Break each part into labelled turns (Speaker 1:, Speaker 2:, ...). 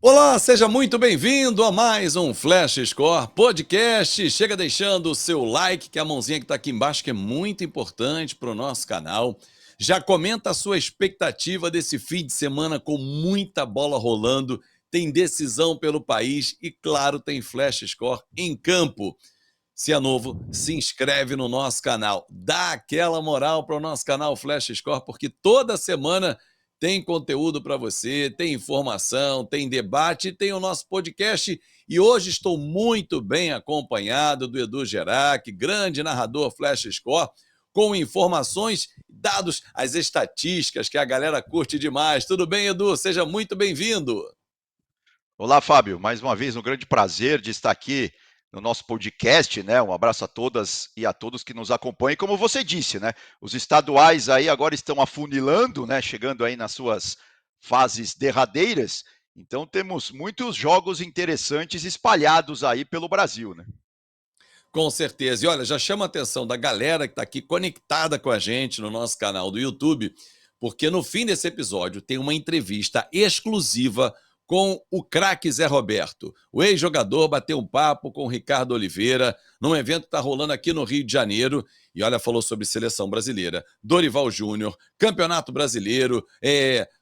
Speaker 1: Olá, seja muito bem-vindo a mais um Flash Score Podcast. Chega deixando o seu like, que é a mãozinha que está aqui embaixo, que é muito importante para o nosso canal. Já comenta a sua expectativa desse fim de semana com muita bola rolando. Tem decisão pelo país e, claro, tem Flash Score em campo. Se é novo, se inscreve no nosso canal. Dá aquela moral para o nosso canal Flash Score, porque toda semana tem conteúdo para você, tem informação, tem debate, tem o nosso podcast. E hoje estou muito bem acompanhado do Edu Gerac, grande narrador Flash Score, com informações, dados, as estatísticas que a galera curte demais. Tudo bem, Edu? Seja muito bem-vindo.
Speaker 2: Olá, Fábio. Mais uma vez, um grande prazer de estar aqui no nosso podcast, né? Um abraço a todas e a todos que nos acompanham. E como você disse, né? Os estaduais aí agora estão afunilando, né? Chegando aí nas suas fases derradeiras. Então temos muitos jogos interessantes espalhados aí pelo Brasil, né?
Speaker 1: Com certeza. E olha, já chama a atenção da galera que está aqui conectada com a gente no nosso canal do YouTube, porque no fim desse episódio tem uma entrevista exclusiva com o craque Zé Roberto. O ex-jogador bateu um papo com o Ricardo Oliveira num evento que está rolando aqui no Rio de Janeiro. E olha, falou sobre seleção brasileira, Dorival Júnior, Campeonato Brasileiro,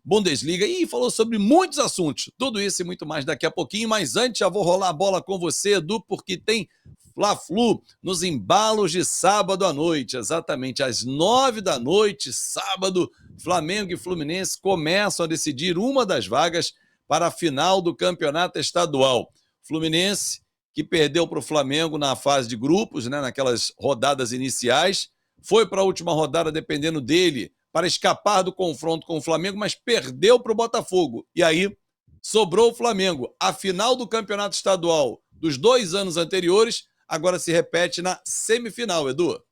Speaker 1: Bundesliga e falou sobre muitos assuntos. Tudo isso e muito mais daqui a pouquinho. Mas antes, já vou rolar a bola com você, Edu, porque tem Fla-Flu nos embalos de sábado à noite, exatamente às 9 da noite, sábado, Flamengo e Fluminense começam a decidir uma das vagas para a final do campeonato estadual. Fluminense, que perdeu para o Flamengo na fase de grupos, né, naquelas rodadas iniciais, foi para a última rodada dependendo dele para escapar do confronto com o Flamengo, mas perdeu para o Botafogo. E aí sobrou o Flamengo. A final do campeonato estadual dos 2 anos anteriores agora se repete na semifinal, Edu.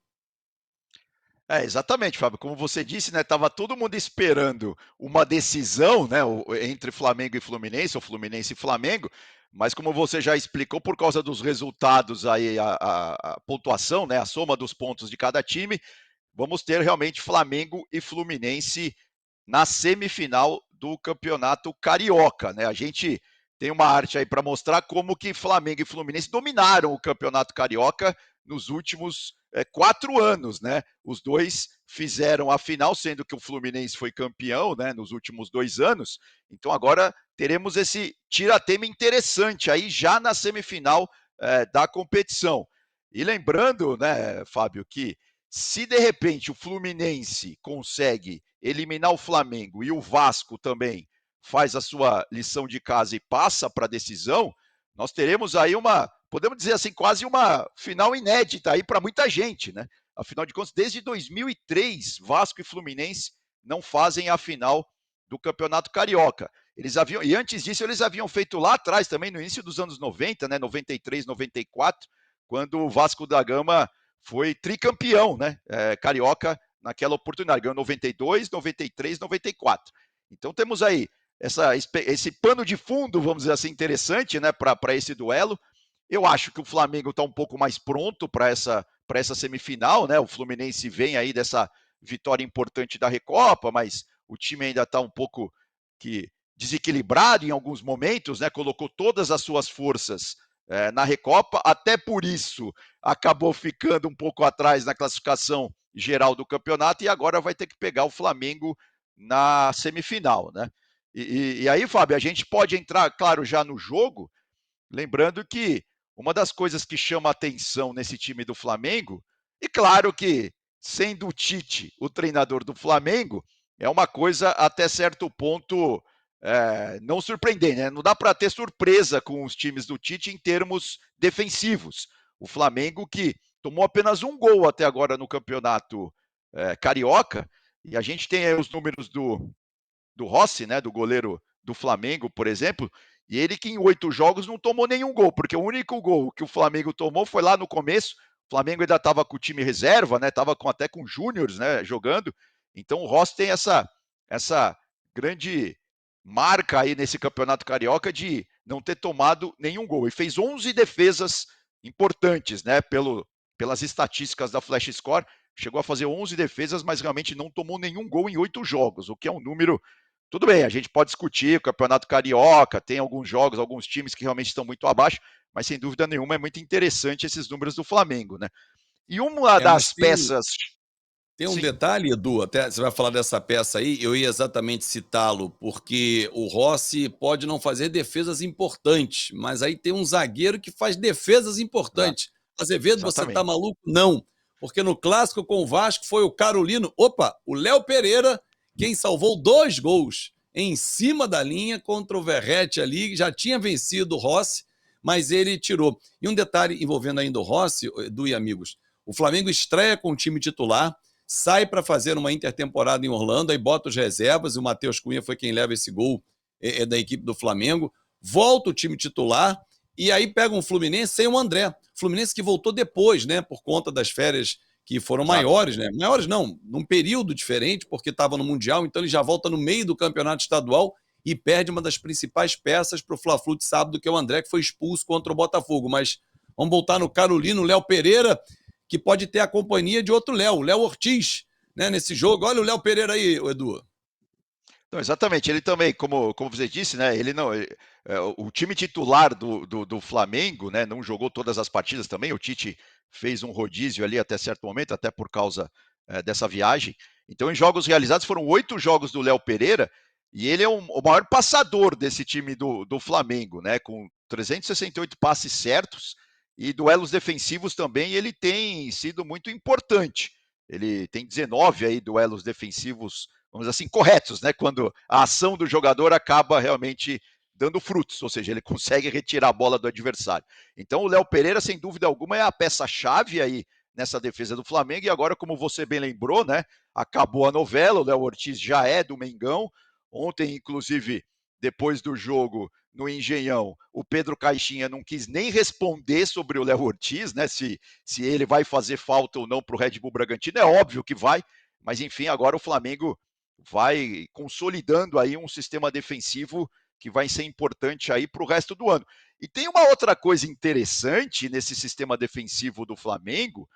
Speaker 2: Exatamente, Fábio. Como você disse, né? Tava todo mundo esperando uma decisão, né? Entre Flamengo e Fluminense, ou Fluminense e Flamengo. Mas como você já explicou, por causa dos resultados aí, a pontuação, né? A soma dos pontos de cada time, vamos ter realmente Flamengo e Fluminense na semifinal do Campeonato Carioca, né? A gente tem uma arte aí para mostrar como que Flamengo e Fluminense dominaram o Campeonato Carioca nos últimos 4 anos, né? Os dois fizeram a final, sendo que o Fluminense foi campeão, né? Nos últimos 2 anos. Então agora teremos esse tiratema interessante aí já na semifinal da competição. E lembrando, né, Fábio, que se de repente o Fluminense consegue eliminar o Flamengo e o Vasco também faz a sua lição de casa e passa para a decisão, nós teremos aí podemos dizer assim, quase uma final inédita aí para muita gente, né? Afinal de contas, desde 2003, Vasco e Fluminense não fazem a final do Campeonato Carioca. E antes disso, eles haviam feito lá atrás, também no início dos anos 90, né? 93, 94, quando o Vasco da Gama foi tricampeão, né? Carioca naquela oportunidade, ganhou 92, 93, 94. Então temos aí esse pano de fundo, vamos dizer assim, interessante, né, para esse duelo. Eu acho que o Flamengo está um pouco mais pronto para essa semifinal, né? O Fluminense vem aí dessa vitória importante da Recopa, mas o time ainda está um pouco que desequilibrado em alguns momentos, né? Colocou todas as suas forças na Recopa, até por isso acabou ficando um pouco atrás na classificação geral do campeonato e agora vai ter que pegar o Flamengo na semifinal, né? E aí, Fábio, a gente pode entrar, claro, já no jogo, lembrando que uma das coisas que chama atenção nesse time do Flamengo, e claro que sendo o Tite o treinador do Flamengo, é uma coisa até certo ponto não surpreendente, né? Não dá para ter surpresa com os times do Tite em termos defensivos. O Flamengo que tomou apenas um gol até agora no campeonato carioca, e a gente tem aí os números do Rossi, né, do goleiro do Flamengo, por exemplo, e ele que em 8 jogos não tomou nenhum gol, porque o único gol que o Flamengo tomou foi lá no começo. O Flamengo ainda estava com o time reserva, né? Estava até com júniores, né? Jogando. Então o Rossi tem essa grande marca aí nesse campeonato carioca de não ter tomado nenhum gol e fez 11 defesas importantes, né? Pelas estatísticas da Flash Score, chegou a fazer 11 defesas, mas realmente não tomou nenhum gol em 8 jogos, o que é um número tudo bem, a gente pode discutir o Campeonato Carioca, tem alguns jogos, alguns times que realmente estão muito abaixo, mas sem dúvida nenhuma é muito interessante esses números do Flamengo, né? E uma
Speaker 1: Mas
Speaker 2: das peças.
Speaker 1: tem um
Speaker 2: Sim,
Speaker 1: detalhe, Edu, até você vai falar dessa peça aí, eu ia exatamente citá-lo, porque o Rossi pode não fazer defesas importantes, mas aí tem um zagueiro que faz defesas importantes. Azevedo, você tá
Speaker 2: exatamente.
Speaker 1: maluco? Não. Porque no clássico com o Vasco foi o Carolino, opa, o Léo Pereira, quem salvou 2 gols em cima da linha contra o Verratti ali, já tinha vencido o Rossi, mas ele tirou. E um detalhe envolvendo ainda o Rossi, Edu e amigos, o Flamengo estreia com o time titular, sai para fazer uma intertemporada em Orlando, aí bota os reservas, e o Matheus Cunha foi quem leva esse gol da equipe do Flamengo, volta o time titular, e aí pega um Fluminense sem o André. Fluminense que voltou depois, né, por conta das férias que foram
Speaker 2: Exato.
Speaker 1: maiores, né? Maiores não, num período diferente, porque estava no Mundial, então ele já volta no meio do campeonato estadual e perde uma das principais peças para o Fla-Flu de sábado, que é o André, que foi expulso contra o Botafogo. Mas vamos voltar no Carolino, Léo Pereira, que pode ter a companhia de outro Léo, o Léo Ortiz, né, nesse jogo. Olha o Léo Pereira aí, Edu.
Speaker 2: Não, exatamente, ele também, como você disse, né? Ele não. O time titular do Flamengo, né? Não jogou todas as partidas também. O Tite fez um rodízio ali até certo momento, até por causa dessa viagem. Então, em jogos realizados, foram 8 jogos do Léo Pereira, e ele é o maior passador desse time do Flamengo, né? Com 368 passes certos e duelos defensivos também, ele tem sido muito importante. Ele tem 19 aí duelos defensivos, vamos dizer assim, corretos, né? Quando a ação do jogador acaba realmente dando frutos, ou seja, ele consegue retirar a bola do adversário. Então, o Léo Pereira, sem dúvida alguma, é a peça-chave aí nessa defesa do Flamengo. E agora, como você bem lembrou, né? Acabou a novela, o Léo Ortiz já é do Mengão. Ontem, inclusive, depois do jogo no Engenhão, o Pedro Caixinha não quis nem responder sobre o Léo Ortiz, né? Se ele vai fazer falta ou não para o Red Bull Bragantino. É óbvio que vai, mas enfim, agora o Flamengo vai consolidando aí um sistema defensivo que vai ser importante aí para o resto do ano. E tem uma outra coisa interessante nesse sistema defensivo do Flamengo,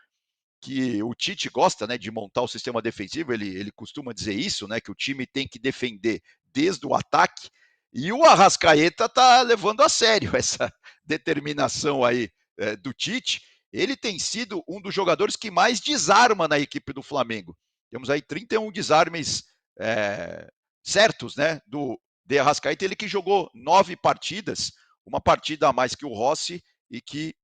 Speaker 2: que o Tite gosta, né, de montar o sistema defensivo, ele costuma dizer isso, né, que o time tem que defender desde o ataque, e o Arrascaeta tá levando a sério essa determinação aí do Tite. Ele tem sido um dos jogadores que mais desarma na equipe do Flamengo. Temos aí 31 desarmes certos, né, do de Arrascaeta, ele que jogou 9 partidas, uma partida a mais que o Rossi e que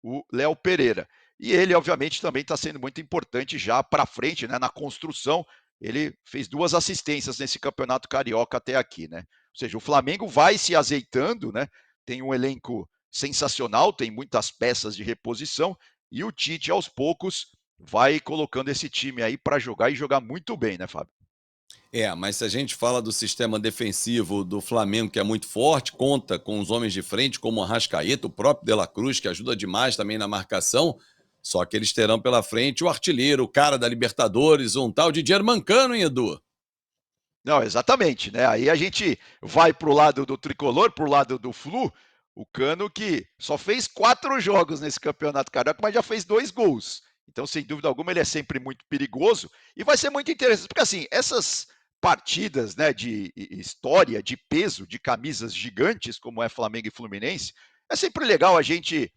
Speaker 2: o Léo Pereira. E ele, obviamente, também está sendo muito importante já para frente, né, na construção. Ele fez 2 assistências nesse campeonato carioca até aqui, né? Ou seja, o Flamengo vai se azeitando, né? Tem um elenco sensacional, tem muitas peças de reposição e o Tite, aos poucos, vai colocando esse time aí para jogar e jogar muito bem, né, Fábio?
Speaker 1: Mas se a gente fala do sistema defensivo do Flamengo, que é muito forte, conta com os homens de frente, como o Arrascaeta, o próprio De La Cruz, que ajuda demais também na marcação, só que eles terão pela frente o artilheiro, o cara da Libertadores, um tal de Germancano, hein, Edu?
Speaker 2: Não, exatamente, né? Aí a gente vai pro lado do tricolor, pro lado do Flu, o Cano que só fez 4 jogos nesse campeonato carioca, mas já fez 2 gols. Então, sem dúvida alguma, ele é sempre muito perigoso e vai ser muito interessante, porque assim, essas partidas, né, de história, de peso, de camisas gigantes, como é Flamengo e Fluminense, é sempre legal a gente,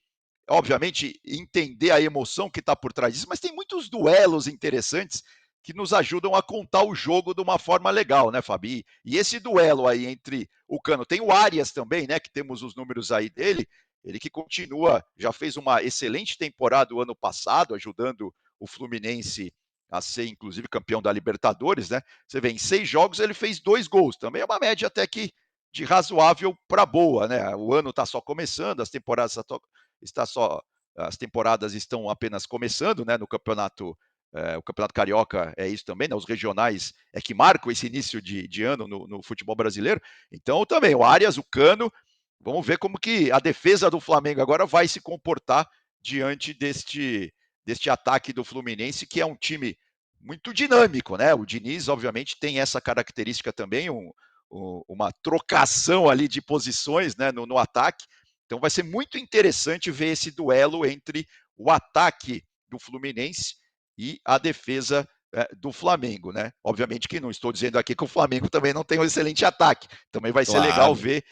Speaker 2: obviamente, entender a emoção que está por trás disso, mas tem muitos duelos interessantes que nos ajudam a contar o jogo de uma forma legal, né, Fabi? E esse duelo aí entre o Cano, tem o Arias também, né, que temos os números aí dele, ele que continua, já fez uma excelente temporada o ano passado, ajudando o Fluminense a ser, inclusive, campeão da Libertadores, né? Você vê, em 6 jogos ele fez 2 gols, também é uma média até que de razoável para boa, né? O ano está só começando, está só as temporadas estão apenas começando, né? No campeonato, o campeonato carioca é isso também, né? Os regionais é que marcam esse início de ano no futebol brasileiro. Então também o Arias, o Cano, vamos ver como que a defesa do Flamengo agora vai se comportar diante deste ataque do Fluminense, que é um time muito dinâmico, né? O Diniz, obviamente, tem essa característica também, uma trocação ali de posições, né, no ataque. Então vai ser muito interessante ver esse duelo entre o ataque do Fluminense e a defesa do Flamengo, né. Obviamente que não estou dizendo aqui que o Flamengo também não tem um excelente ataque, também vai ser legal
Speaker 1: Claro.
Speaker 2: ver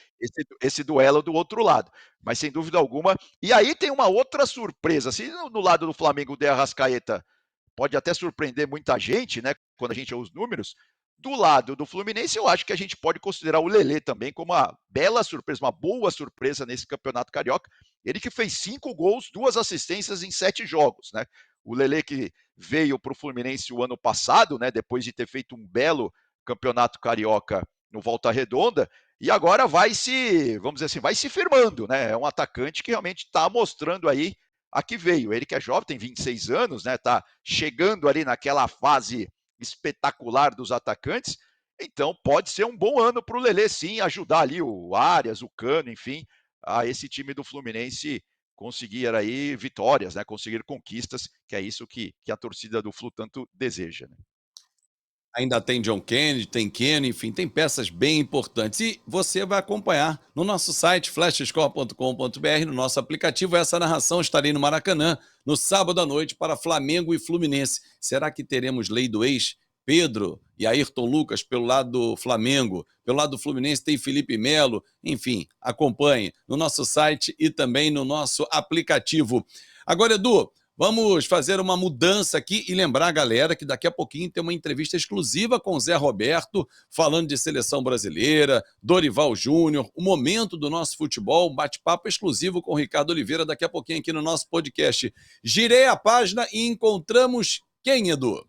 Speaker 2: esse duelo do outro lado, mas sem dúvida alguma e aí tem uma outra surpresa, se no lado do Flamengo der Arrascaeta pode até surpreender muita gente, né, quando a gente ouve os números. Do lado do Fluminense, eu acho que a gente pode considerar o Lelê também como uma bela surpresa, uma boa surpresa nesse Campeonato Carioca. Ele que fez 5 gols, 2 assistências em 7 jogos, né? O Lelê que veio para o Fluminense o ano passado, né, depois de ter feito um belo Campeonato Carioca no Volta Redonda, e agora vai se, vamos dizer assim, vai se firmando, né? É um atacante que realmente está mostrando aí a que veio. Ele que é jovem, tem 26 anos, né? Tá chegando ali naquela fase espetacular dos atacantes. Então pode ser um bom ano para o Lelê, sim, ajudar ali o Arias, o Cano, enfim, a esse time do Fluminense conseguir aí vitórias, né? Conseguir conquistas, que é isso que a torcida do Flu tanto deseja. Né?
Speaker 1: Ainda tem John Kennedy, tem Kenny, enfim, tem peças bem importantes. E você vai acompanhar no nosso site, flashscore.com.br, no nosso aplicativo, essa narração. Estarei no Maracanã, no sábado à noite, para Flamengo e Fluminense. Será que teremos lei do ex? Pedro e Ayrton Lucas pelo lado do Flamengo. Pelo lado do Fluminense tem Felipe Melo. Enfim, acompanhe no nosso site e também no nosso aplicativo. Agora, Edu, vamos fazer uma mudança aqui e lembrar a galera que daqui a pouquinho tem uma entrevista exclusiva com o Zé Roberto, falando de seleção brasileira, Dorival Júnior, o momento do nosso futebol, um bate-papo exclusivo com o Ricardo Oliveira daqui a pouquinho aqui no nosso podcast. Girei a página e encontramos quem, Edu?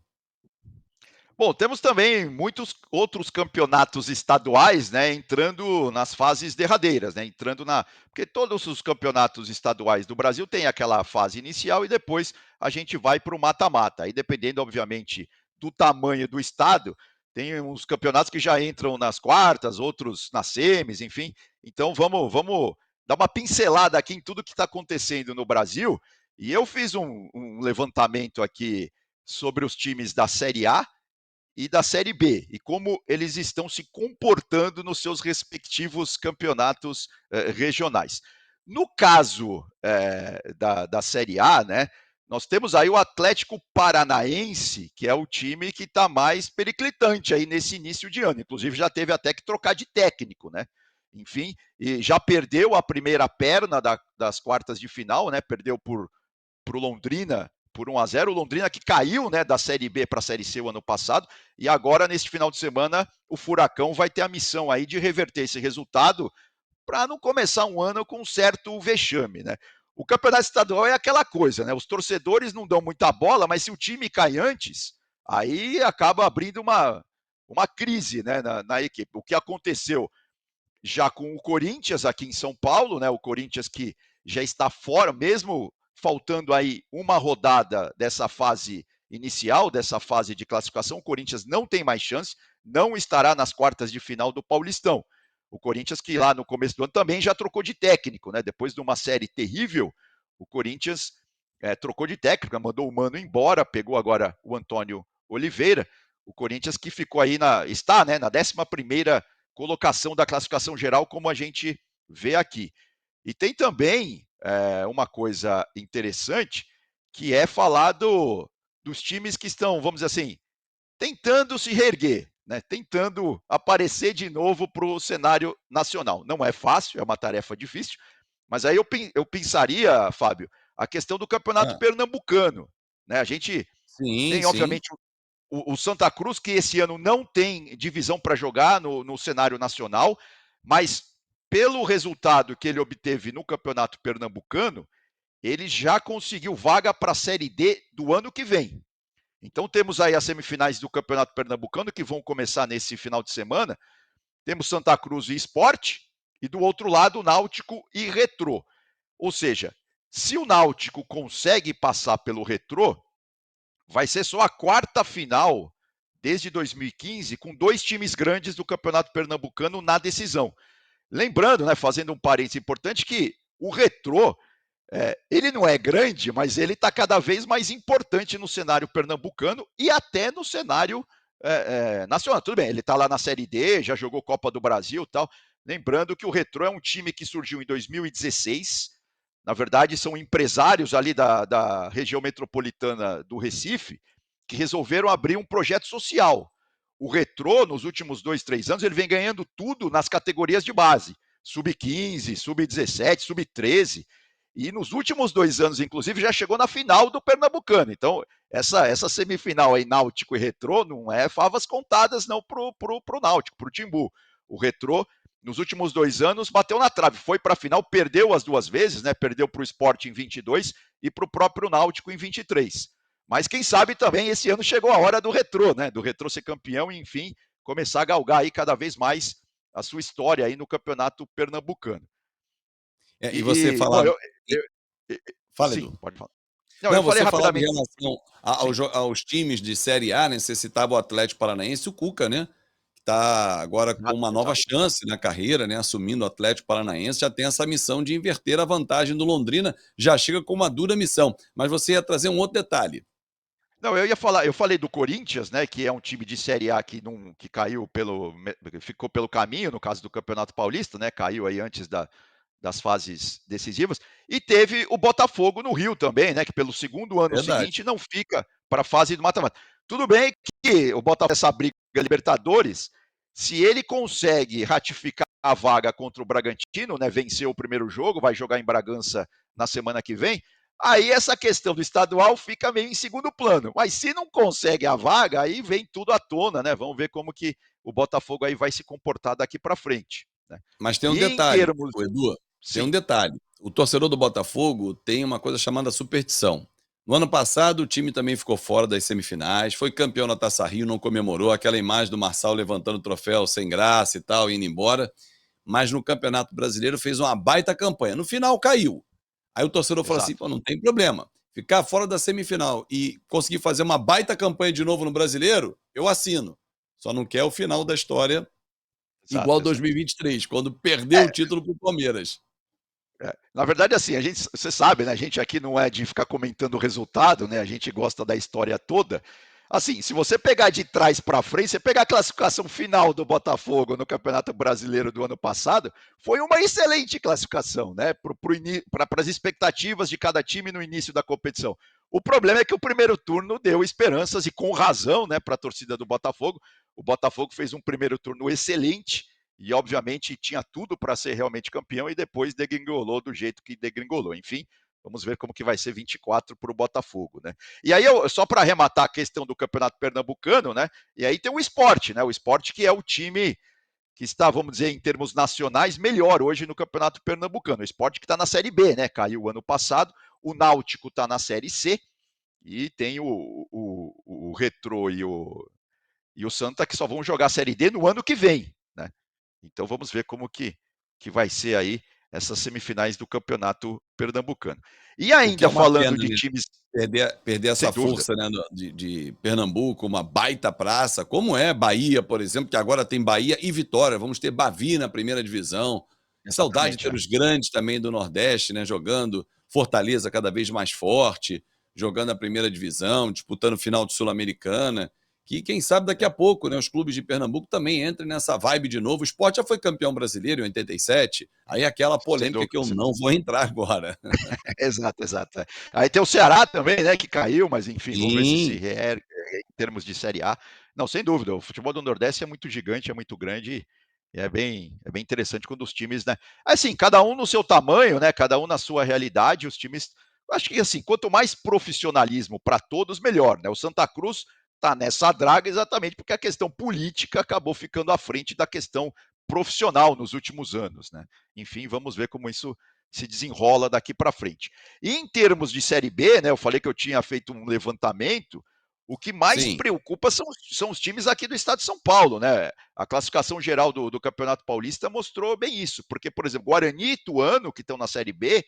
Speaker 2: Bom, temos também muitos outros campeonatos estaduais, né, entrando nas fases derradeiras, né, entrando na porque todos os campeonatos estaduais do Brasil têm aquela fase inicial e depois a gente vai para o mata-mata. Aí dependendo, obviamente, do tamanho do estado, tem uns campeonatos que já entram nas quartas, outros nas semis, enfim. Então vamos dar uma pincelada aqui em tudo que está acontecendo no Brasil. E eu fiz um levantamento aqui sobre os times da Série A e da Série B, e como eles estão se comportando nos seus respectivos campeonatos regionais. No caso da Série A, né, nós temos aí o Atlético Paranaense, que é o time que está mais periclitante aí nesse início de ano. Inclusive, já teve até que trocar de técnico, né? Enfim, e já perdeu a primeira perna das quartas de final, né? Perdeu para o Londrina por 1-0. O Londrina que caiu, né, da Série B para a Série C o ano passado, e agora, neste final de semana, o Furacão vai ter a missão aí de reverter esse resultado para não começar um ano com um certo vexame, né? O campeonato estadual é aquela coisa, né? Os torcedores não dão muita bola, mas se o time cai antes, aí acaba abrindo uma crise, né, na equipe. O que aconteceu já com o Corinthians aqui em São Paulo, né? O Corinthians que já está fora, mesmo faltando aí uma rodada dessa fase inicial, dessa fase de classificação, o Corinthians não tem mais chance, não estará nas quartas de final do Paulistão. O Corinthians que lá no começo do ano também já trocou de técnico, né? Depois de uma série terrível, o Corinthians trocou de técnico, mandou o Mano embora, pegou agora o Antônio Oliveira. O Corinthians que ficou aí está, né, na 11ª colocação da classificação geral, como a gente vê aqui. E tem também uma coisa interessante, que é falar dos times que estão, vamos dizer assim, tentando se reerguer, né? Tentando aparecer de novo para o cenário nacional. Não é fácil, é uma tarefa difícil, mas aí eu pensaria, Fábio, a questão do campeonato
Speaker 1: Ah,
Speaker 2: pernambucano. Né? A gente
Speaker 1: sim,
Speaker 2: tem,
Speaker 1: sim.
Speaker 2: obviamente, o Santa Cruz, que esse ano não tem divisão para jogar no cenário nacional, mas pelo resultado que ele obteve no Campeonato Pernambucano, ele já conseguiu vaga para a Série D do ano que vem. Então temos aí as semifinais do Campeonato Pernambucano, que vão começar nesse final de semana. Temos Santa Cruz e Sport, e do outro lado, Náutico e Retrô. Ou seja, se o Náutico consegue passar pelo Retrô, vai ser só a quarta final desde 2015 com 2 times grandes do Campeonato Pernambucano na decisão. Lembrando, né, fazendo um parênteses importante, que o Retrô, ele não é grande, mas ele está cada vez mais importante no cenário pernambucano e até no cenário nacional. Tudo bem, ele está lá na Série D, já jogou Copa do Brasil e tal. Lembrando que o Retrô é um time que surgiu em 2016. Na verdade, são empresários ali da região metropolitana do Recife, que resolveram abrir um projeto social. O Retrô, nos últimos 2, 3 anos, ele vem ganhando tudo nas categorias de base. Sub-15, sub-17, sub-13. E nos últimos 2 anos, inclusive, já chegou na final do Pernambucano. Então, essa semifinal aí, Náutico e Retrô, não é favas contadas não pro Náutico, pro Timbu. O Retrô, nos últimos 2 anos, bateu na trave, foi para a final, perdeu as 2 vezes, né? Perdeu para o Sport em 22 e para o próprio Náutico em 23. Mas quem sabe também esse ano chegou a hora do Retrô, né? Do Retrô ser campeão e, enfim, começar a galgar aí cada vez mais a sua história aí no campeonato pernambucano.
Speaker 1: E você
Speaker 2: Bom,
Speaker 1: falava. Fala,
Speaker 2: sim,
Speaker 1: Edu.
Speaker 2: pode falar. Não, eu
Speaker 1: Não,
Speaker 2: falei
Speaker 1: você falava em
Speaker 2: rapidamente.
Speaker 1: relação
Speaker 2: Sim,
Speaker 1: aos times de Série A, né? Você citava o Atlético Paranaense e o Cuca, né? Que está agora com
Speaker 2: exato,
Speaker 1: uma nova
Speaker 2: exato.
Speaker 1: chance na carreira, né? Assumindo o Atlético Paranaense, já tem essa missão de inverter a vantagem do Londrina, já chega com uma dura missão. Mas você ia trazer um outro detalhe.
Speaker 2: Não, eu ia falar, eu falei do Corinthians, né, que é um time de Série A que caiu ficou pelo caminho, no caso do Campeonato Paulista, né, caiu aí antes das fases decisivas, e teve o Botafogo no Rio também, né, que pelo segundo ano
Speaker 1: Verdade.
Speaker 2: seguinte não fica para a fase do mata-mata. Tudo bem que o Botafogo essa briga Libertadores, se ele consegue ratificar a vaga contra o Bragantino, né, venceu o primeiro jogo, vai jogar em Bragança na semana que vem, aí essa questão do estadual fica meio em segundo plano. Mas se não consegue a vaga, aí vem tudo à tona, né? Vamos ver como que o Botafogo aí vai se comportar daqui para frente. Né?
Speaker 1: Mas tem um
Speaker 2: E em
Speaker 1: detalhe,
Speaker 2: termos.
Speaker 1: o Edu, tem um
Speaker 2: Sim,
Speaker 1: detalhe. O torcedor do Botafogo tem uma coisa chamada superstição. No ano passado, o time também ficou fora das semifinais, foi campeão na Taça Rio, não comemorou, aquela imagem do Marçal levantando o troféu sem graça e tal, indo embora. Mas no Campeonato Brasileiro fez uma baita campanha. No final caiu. Aí o torcedor falou assim:
Speaker 2: exato.
Speaker 1: pô, não tem problema. Ficar fora da semifinal e conseguir fazer uma baita campanha de novo no Brasileiro, eu assino. Só não quer o final da história igual
Speaker 2: Exato, exato.
Speaker 1: 2023, quando perdeu o
Speaker 2: É,
Speaker 1: título para o Palmeiras.
Speaker 2: Na verdade, assim, você sabe, né? A gente aqui não é de ficar comentando o resultado, né? A gente gosta da história toda. Assim, se você pegar de trás para frente, você pegar a classificação final do Botafogo no Campeonato Brasileiro do ano passado, foi uma excelente classificação, né? Para as expectativas de cada time no início da competição. O problema é que o primeiro turno deu esperanças e com razão, né, para a torcida do Botafogo. O Botafogo fez um primeiro turno excelente, e obviamente tinha tudo para ser realmente campeão e depois degringolou do jeito que degringolou. Enfim, vamos ver como que vai ser 24 para o Botafogo, né? E aí, só para arrematar a questão do Campeonato Pernambucano, né? E aí tem o esporte, né? O esporte que é o time que está, vamos dizer, em termos nacionais, melhor hoje no Campeonato Pernambucano. O esporte que está na Série B, né? Caiu ano passado. O Náutico está na Série C. E tem o Retrô e o Santa que só vão jogar a Série D no ano que vem, né? Então vamos ver como que vai ser aí essas semifinais do Campeonato Pernambucano. E
Speaker 1: O que é
Speaker 2: ainda
Speaker 1: uma
Speaker 2: falando
Speaker 1: pena,
Speaker 2: de
Speaker 1: né?
Speaker 2: times,
Speaker 1: Perder
Speaker 2: sem
Speaker 1: essa
Speaker 2: dúvida,
Speaker 1: força, né, de Pernambuco, uma baita praça, como é Bahia, por exemplo, que agora tem Bahia e Vitória. Vamos ter Bavi na primeira divisão. Saudade de
Speaker 2: exatamente.
Speaker 1: ter os grandes também do Nordeste, né, jogando. Fortaleza cada vez mais forte, jogando a primeira divisão, disputando final de Sul-Americana. Que quem sabe daqui a pouco, né, os clubes de Pernambuco também entrem nessa vibe de novo. O Sport já foi campeão brasileiro em 87. Aí aquela
Speaker 2: Sem
Speaker 1: polêmica que
Speaker 2: dúvida,
Speaker 1: eu
Speaker 2: sem
Speaker 1: não
Speaker 2: dúvida.
Speaker 1: vou entrar agora.
Speaker 2: Exato, exato. Aí tem o Ceará também, né, que caiu, mas enfim, vamos ver se se
Speaker 1: Sim,
Speaker 2: reergue em termos de Série A. Não, sem dúvida, o futebol do Nordeste é muito gigante, é muito grande e é bem interessante quando os times, né, assim, cada um no seu tamanho, né, cada um na sua realidade, os times, acho que assim, quanto mais profissionalismo para todos, melhor, né? O Santa Cruz está nessa draga exatamente porque a questão política acabou ficando à frente da questão profissional nos últimos anos, né? Enfim, vamos ver como isso se desenrola daqui para frente. E em termos de Série B, né, eu falei que eu tinha feito um levantamento, o que mais
Speaker 1: sim.
Speaker 2: preocupa são os times aqui do estado de São Paulo, né? A classificação geral do Campeonato Paulista mostrou bem isso, porque, por exemplo, Guarani e Ituano, que estão na Série B,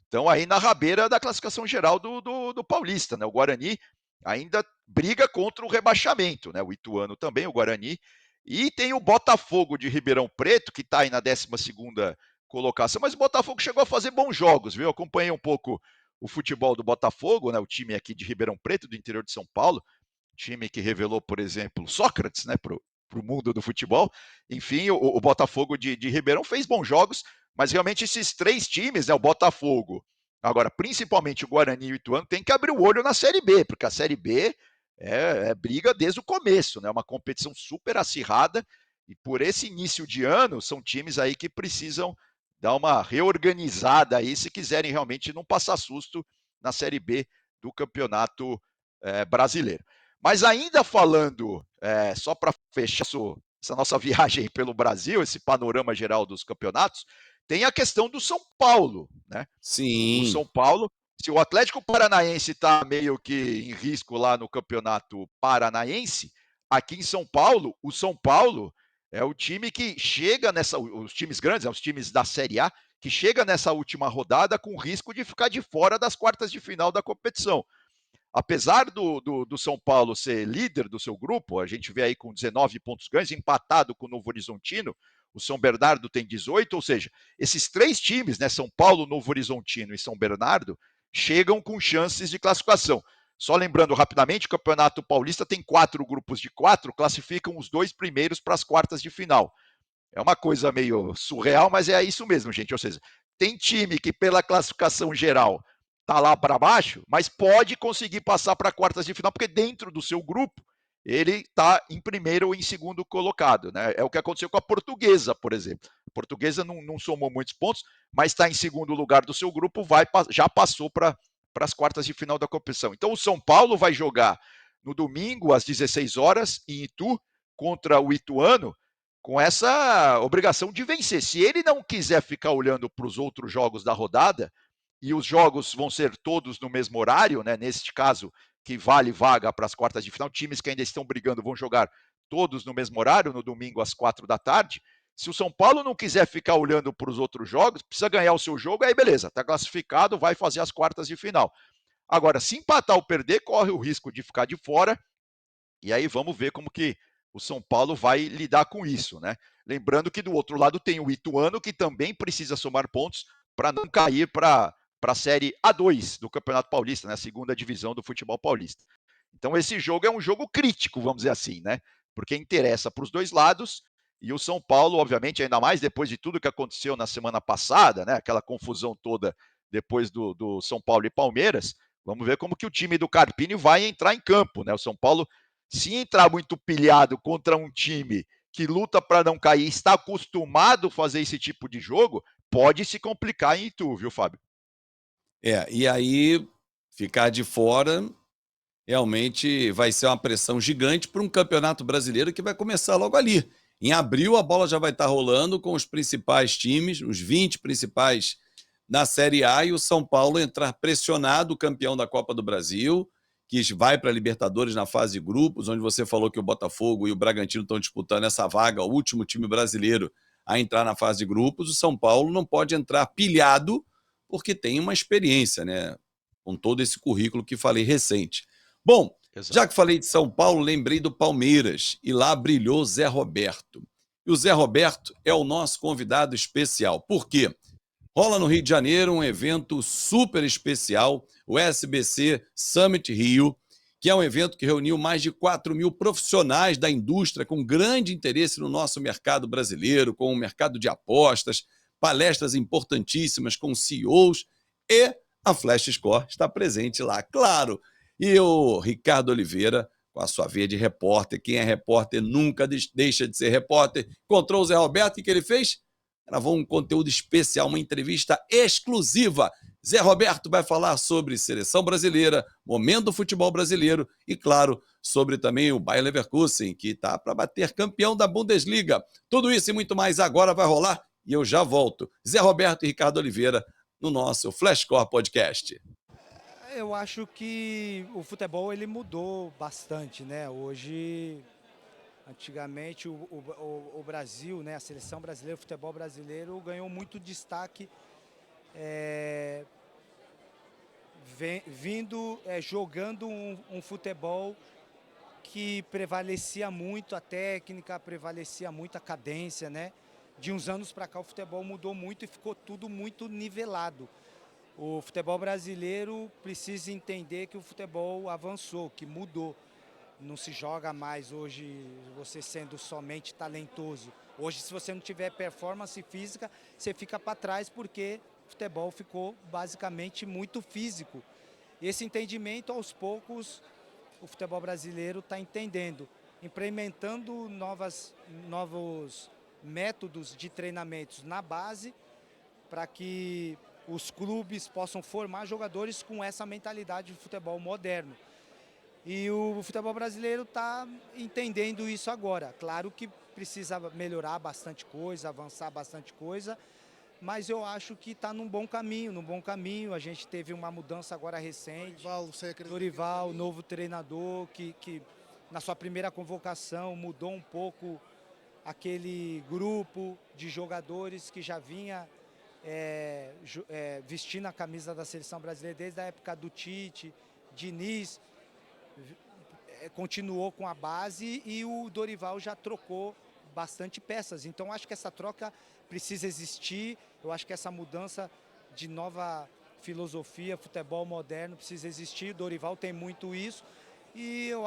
Speaker 2: estão aí na rabeira da classificação geral do Paulista, né? O Guarani ainda briga contra o rebaixamento, né? O Ituano também, o Guarani. E tem o Botafogo de Ribeirão Preto, que está aí na 12ª colocação, mas o Botafogo chegou a fazer bons jogos, viu? Eu acompanhei um pouco o futebol do Botafogo, né? O time aqui de Ribeirão Preto, do interior de São Paulo, time que revelou, por exemplo, Sócrates, né, para o mundo do futebol. Enfim, o Botafogo de Ribeirão fez bons jogos, mas realmente esses três times, né, o Botafogo, agora principalmente o Guarani e o Ituano, tem que abrir o olho na Série B, porque a Série B é briga desde o começo, né? Uma competição super acirrada e por esse início de ano são times aí que precisam dar uma reorganizada aí se quiserem realmente não passar susto na Série B do Campeonato Brasileiro. Mas ainda falando, só para fechar essa nossa viagem pelo Brasil, esse panorama geral dos campeonatos, tem a questão do São Paulo, né? O
Speaker 1: Sim,
Speaker 2: São Paulo, se o Atlético Paranaense está meio que em risco lá no Campeonato Paranaense, aqui em São Paulo, o São Paulo é o time que chega nessa, os times grandes, os times da Série A, que chega nessa última rodada com risco de ficar de fora das quartas de final da competição. Apesar do São Paulo ser líder do seu grupo, a gente vê aí com 19 pontos ganhos, empatado com o Novo Horizontino, o São Bernardo tem 18, ou seja, esses três times, né, São Paulo, Novo Horizontino e São Bernardo, chegam com chances de classificação. Só lembrando rapidamente, o Campeonato Paulista tem 4 grupos de 4, classificam os 2 primeiros para as quartas de final. É uma coisa meio surreal, mas é isso mesmo, gente. Ou seja, tem time que pela classificação geral tá lá para baixo, mas pode conseguir passar para quartas de final, porque dentro do seu grupo ele está em primeiro ou em segundo colocado, né? É o que aconteceu com a Portuguesa, por exemplo. A Portuguesa não somou muitos pontos, mas está em segundo lugar do seu grupo, já passou para as quartas de final da competição. Então o São Paulo vai jogar no domingo às 16 horas em Itu contra o Ituano, com essa obrigação de vencer. Se ele não quiser ficar olhando para os outros jogos da rodada, e os jogos vão ser todos no mesmo horário, né? Neste caso, que vale vaga para as quartas de final, times que ainda estão brigando vão jogar todos no mesmo horário, no domingo às 4 da tarde. Se o São Paulo não quiser ficar olhando para os outros jogos, precisa ganhar o seu jogo, aí beleza, está classificado, vai fazer as quartas de final. Agora, se empatar ou perder, corre o risco de ficar de fora, e aí vamos ver como que o São Paulo vai lidar com isso, né? Lembrando que do outro lado tem o Ituano, que também precisa somar pontos para não cair para a Série A2 do Campeonato Paulista, né? A segunda divisão do futebol paulista. Então esse jogo é um jogo crítico, vamos dizer assim, né? Porque interessa para os dois lados, e o São Paulo, obviamente, ainda mais depois de tudo que aconteceu na semana passada, né? Aquela confusão toda depois do São Paulo e Palmeiras, vamos ver como que o time do Carpini vai entrar em campo, né? O São Paulo, se entrar muito pilhado contra um time que luta para não cair, está acostumado a fazer esse tipo de jogo, pode se complicar em Itu, viu, Fábio?
Speaker 1: e aí ficar de fora realmente vai ser uma pressão gigante para um campeonato brasileiro que vai começar logo ali. Em abril, a bola já vai estar rolando com os principais times, os 20 principais na Série A, e o São Paulo entrar pressionado, campeão da Copa do Brasil, que vai para a Libertadores na fase de grupos, onde você falou que o Botafogo e o Bragantino estão disputando essa vaga, o último time brasileiro a entrar na fase de grupos. O São Paulo não pode entrar pilhado, porque tem uma experiência, né? Com todo esse currículo que falei recente. Bom, já
Speaker 2: Exato.
Speaker 1: que falei de São Paulo, lembrei do Palmeiras, e lá brilhou Zé Roberto. E o Zé Roberto é o nosso convidado especial. Por quê? Rola no Rio de Janeiro um evento super especial, o SBC Summit Rio, que é um evento que reuniu mais de 4 mil profissionais da indústria com grande interesse no nosso mercado brasileiro, com o mercado de apostas, palestras importantíssimas com CEOs, e a Flash Score está presente lá, claro. E o Ricardo Oliveira, com a sua veia de repórter, quem é repórter nunca deixa de ser repórter, encontrou o Zé Roberto, o que ele fez? Gravou um conteúdo especial, uma entrevista exclusiva. Zé Roberto vai falar sobre seleção brasileira, momento do futebol brasileiro e, claro, sobre também o Bayer Leverkusen, que está para bater campeão da Bundesliga. Tudo isso e muito mais agora vai rolar e eu já volto. Zé Roberto e Ricardo Oliveira no nosso Flashcore Podcast.
Speaker 3: Eu acho que o futebol ele mudou bastante, né? Hoje, antigamente o Brasil, né? A seleção brasileira, o futebol brasileiro ganhou muito destaque jogando um futebol que prevalecia muito a técnica, prevalecia muito a cadência, né? De uns anos para cá o futebol mudou muito e ficou tudo muito nivelado. O futebol brasileiro precisa entender que o futebol avançou, que mudou. Não se joga mais hoje você sendo somente talentoso. Hoje, se você não tiver performance física, você fica para trás porque o futebol ficou basicamente muito físico. Esse entendimento, aos poucos, o futebol brasileiro está entendendo, implementando novos métodos de treinamentos na base para que os clubes possam formar jogadores com essa mentalidade de futebol moderno. E o futebol brasileiro está entendendo isso agora. Claro que precisa melhorar bastante coisa, avançar bastante coisa, mas eu acho que está num bom caminho, A gente teve uma mudança agora recente. Dorival, novo treinador, que na sua primeira convocação mudou um pouco aquele grupo de jogadores que já vinha vestindo a camisa da seleção brasileira desde a época do Tite, Diniz, continuou com a base e o Dorival já trocou bastante peças. Então acho que essa troca precisa existir, eu acho que essa mudança de nova filosofia, futebol moderno precisa existir, o Dorival tem muito isso e eu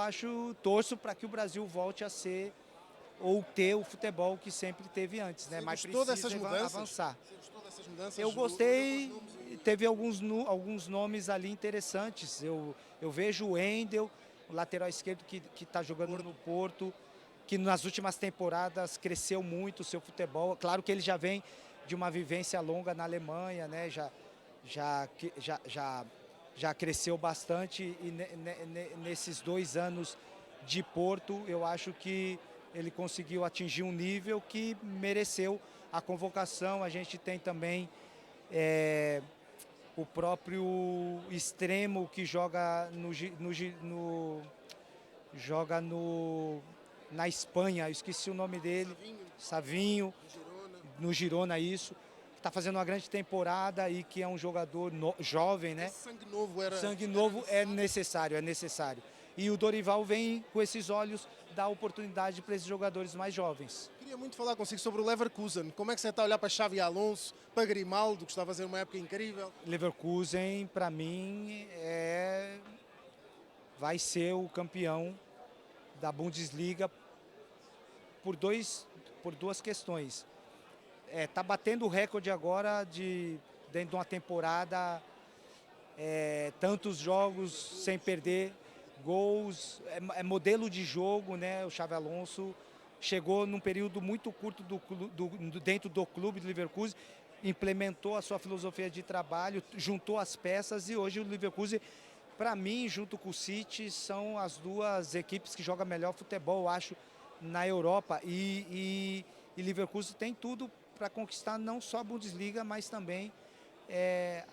Speaker 3: torço para que o Brasil volte a ser ou ter o futebol que sempre teve antes, né? Mas precisa avançar.
Speaker 4: Você gostou dessas mudanças?
Speaker 3: Eu gostei, teve alguns nomes ali interessantes. Eu vejo o Wendel, o lateral esquerdo que está jogando no Porto, que nas últimas temporadas cresceu muito o seu futebol. Claro que ele já vem de uma vivência longa na Alemanha, né? Já cresceu bastante e nesses 2 anos de Porto, eu acho que ele conseguiu atingir um nível que mereceu a convocação. A gente tem também o próprio extremo que joga na Espanha, eu esqueci o nome dele, Savinho, no Girona, isso. Está fazendo uma grande temporada e que é um jogador jovem, né? Sangue novo é necessário. E o Dorival vem com esses olhos dar oportunidade para esses jogadores mais jovens.
Speaker 4: Queria muito falar consigo sobre o Leverkusen. Como é que você está a olhar para Xavi Alonso, para Grimaldo, que está a fazer uma época incrível?
Speaker 3: Leverkusen, para mim, vai ser o campeão da Bundesliga por duas questões. Tá batendo o recorde agora dentro de uma temporada, tantos jogos sem perder, gols, modelo de jogo, né? O Xabi Alonso chegou num período muito curto dentro do clube do Leverkusen, implementou a sua filosofia de trabalho, juntou as peças e hoje o Leverkusen, para mim, junto com o City, são as duas equipes que jogam melhor futebol, eu acho, na Europa. E Leverkusen tem tudo para conquistar não só a Bundesliga, mas também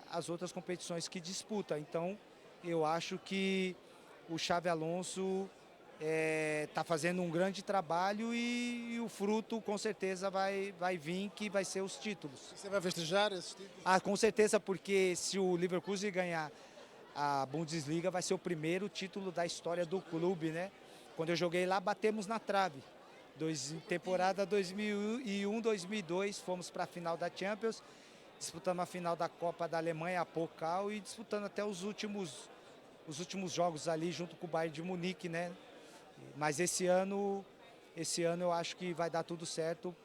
Speaker 3: as outras competições que disputa. Então, eu acho que o Xabi Alonso está fazendo um grande trabalho e o fruto com certeza vai vir, que vai ser os títulos.
Speaker 4: Você vai festejar esses títulos?
Speaker 3: Com certeza, porque se o Leverkusen ganhar a Bundesliga, vai ser o primeiro título da história do clube, né? Quando eu joguei lá, batemos na trave. Temporada 2001-2002, fomos para a final da Champions, disputando a final da Copa da Alemanha, a Pokal, e disputando até os últimos jogos ali junto com o Bayern de Munique, né? Mas esse ano eu acho que vai dar tudo certo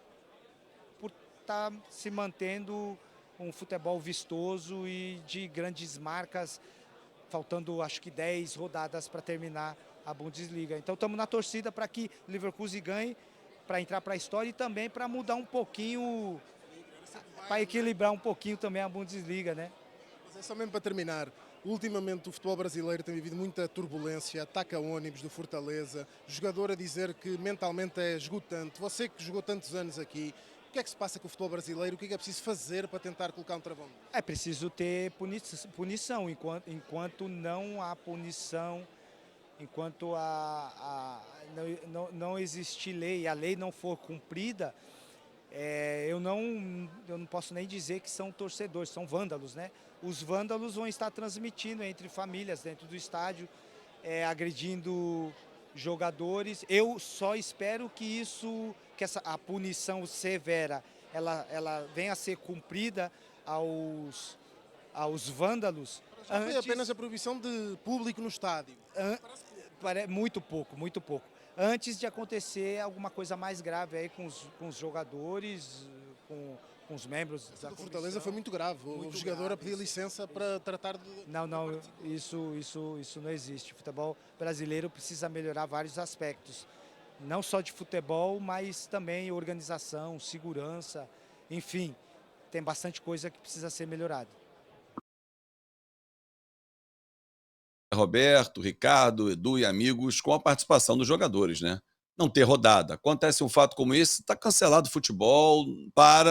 Speaker 3: por estar se mantendo um futebol vistoso e de grandes marcas, faltando acho que 10 rodadas para terminar a Bundesliga. Então estamos na torcida para que o Leverkusen ganhe, para entrar para a história e também para mudar um pouquinho, para equilibrar um pouquinho também a Bundesliga, né?
Speaker 4: Mas é só mesmo para terminar. Ultimamente o futebol brasileiro tem vivido muita turbulência, ataca ônibus do Fortaleza, jogador a dizer que mentalmente é esgotante. Você que jogou tantos anos aqui, o que é que se passa com o futebol brasileiro? O que é preciso fazer para tentar colocar um travão?
Speaker 3: É preciso ter punição. Enquanto não há punição, enquanto não existir lei, a lei não for cumprida, eu não posso nem dizer que são torcedores, são vândalos, né? Os vândalos vão estar transmitindo entre famílias dentro do estádio, agredindo jogadores. Eu só espero que a punição severa, ela venha a ser cumprida aos vândalos.
Speaker 4: Já foi apenas a proibição de público no estádio.
Speaker 3: Muito pouco, muito pouco. Antes de acontecer alguma coisa mais grave aí com os jogadores, com com os membros da
Speaker 4: O Fortaleza
Speaker 3: comissão.
Speaker 4: foi muito grave. O jogador a pedir licença para tratar de...
Speaker 3: Não, isso não existe. O futebol brasileiro precisa melhorar vários aspectos. Não só de futebol, mas também organização, segurança, enfim, tem bastante coisa que precisa ser melhorada.
Speaker 1: Roberto, Ricardo, Edu e amigos, com a participação dos jogadores, né? Não ter rodada. Acontece um fato como esse, está cancelado o futebol,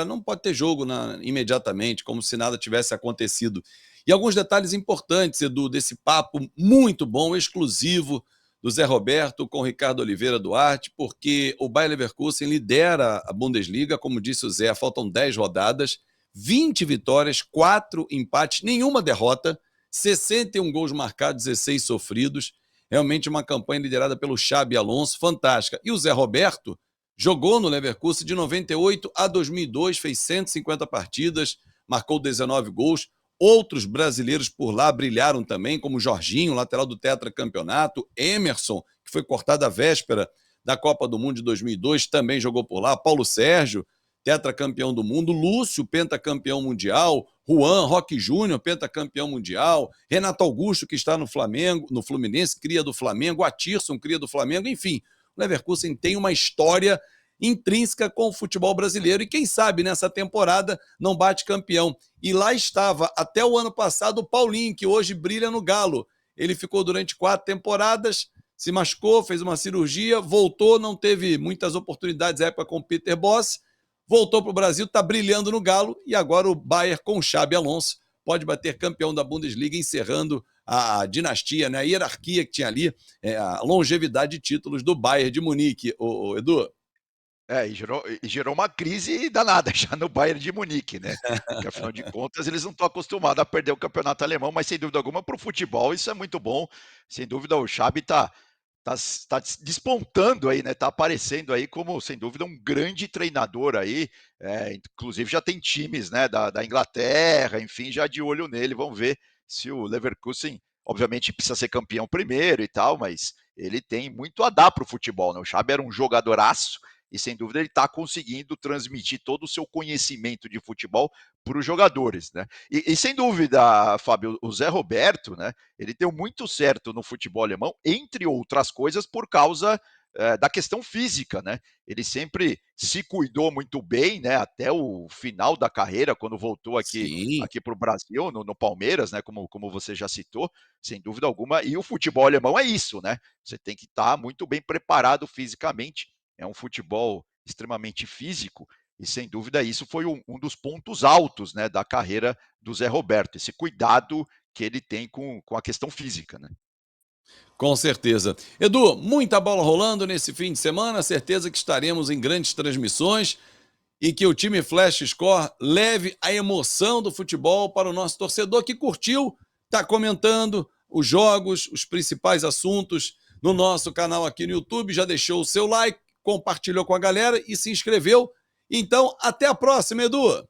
Speaker 1: não pode ter jogo imediatamente, como se nada tivesse acontecido. E alguns detalhes importantes, Edu, desse papo muito bom, exclusivo do Zé Roberto com o Ricardo Oliveira Duarte, porque o Bayer Leverkusen lidera a Bundesliga, como disse o Zé, faltam 10 rodadas, 20 vitórias, 4 empates, nenhuma derrota, 61 gols marcados, 16 sofridos. Realmente uma campanha liderada pelo Xabi Alonso, fantástica. E o Zé Roberto jogou no Leverkusen de 98 a 2002, fez 150 partidas, marcou 19 gols. Outros brasileiros por lá brilharam também, como Jorginho, lateral do tetracampeonato, Emerson, que foi cortado à véspera da Copa do Mundo de 2002, também jogou por lá, Paulo Sérgio, tetracampeão do mundo, Lúcio, pentacampeão mundial, Juan, Roque Júnior, pentacampeão mundial, Renato Augusto, que está no Flamengo, no Fluminense, cria do Flamengo, Atirson, cria do Flamengo, enfim, o Leverkusen tem uma história intrínseca com o futebol brasileiro e quem sabe nessa temporada não bate campeão. E lá estava até o ano passado o Paulinho, que hoje brilha no Galo. Ele ficou durante 4 temporadas, se machucou, fez uma cirurgia, voltou, não teve muitas oportunidades na época com o Peter Bosz, voltou para o Brasil, está brilhando no Galo e agora o Bayern com o Xabi Alonso pode bater campeão da Bundesliga, encerrando a dinastia, né, a hierarquia que tinha ali, a longevidade de títulos do Bayern de Munique, o Edu.
Speaker 2: E gerou uma crise danada já no Bayern de Munique, né? Porque afinal de contas eles não estão acostumados a perder o campeonato alemão, mas sem dúvida alguma para o futebol isso é muito bom. Sem dúvida o Xabi tá despontando aí, né? Tá aparecendo aí como, sem dúvida, um grande treinador aí. Inclusive já tem times, né, da Inglaterra, enfim, já de olho nele. Vamos ver se o Leverkusen, obviamente, precisa ser campeão primeiro e tal, mas ele tem muito a dar para o futebol, né? O Xabi era um jogadoraço e, sem dúvida, ele está conseguindo transmitir todo o seu conhecimento de futebol para os jogadores, né? E sem dúvida, Fábio, o Zé Roberto, né? Ele deu muito certo no futebol alemão, entre outras coisas, por causa da questão física, né? Ele sempre se cuidou muito bem, né? Até o final da carreira, quando voltou aqui
Speaker 1: Sim,
Speaker 2: para o Brasil, no Palmeiras, né? Como você já citou, sem dúvida alguma. E o futebol alemão é isso, né? Você tem que estar muito bem preparado fisicamente. É um futebol extremamente físico e, sem dúvida, isso foi um dos pontos altos, né, da carreira do Zé Roberto, esse cuidado que ele tem com a questão física, né?
Speaker 1: com certeza. Edu, muita bola rolando nesse fim de semana, certeza que estaremos em grandes transmissões e que o time Flash Score leve a emoção do futebol para o nosso torcedor que curtiu, está comentando os jogos, os principais assuntos no nosso canal aqui no YouTube, já deixou o seu like, compartilhou com a galera e se inscreveu. Então, até a próxima, Edu!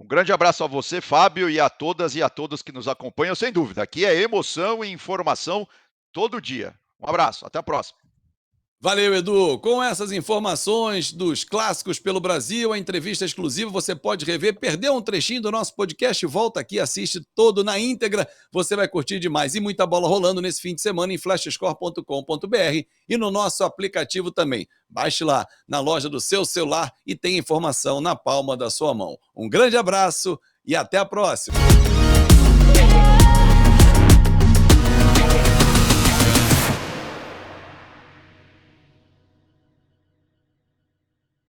Speaker 2: Um grande abraço a você, Fábio, e a todas e a todos que nos acompanham, sem dúvida. Aqui é emoção e informação todo dia. Um abraço, até a próxima.
Speaker 1: Valeu, Edu. Com essas informações dos clássicos pelo Brasil, a entrevista exclusiva você pode rever. Perdeu um trechinho do nosso podcast? Volta aqui, assiste todo na íntegra. Você vai curtir demais. E muita bola rolando nesse fim de semana em flashscore.com.br e no nosso aplicativo também. Baixe lá na loja do seu celular e tem informação na palma da sua mão. Um grande abraço e até a próxima.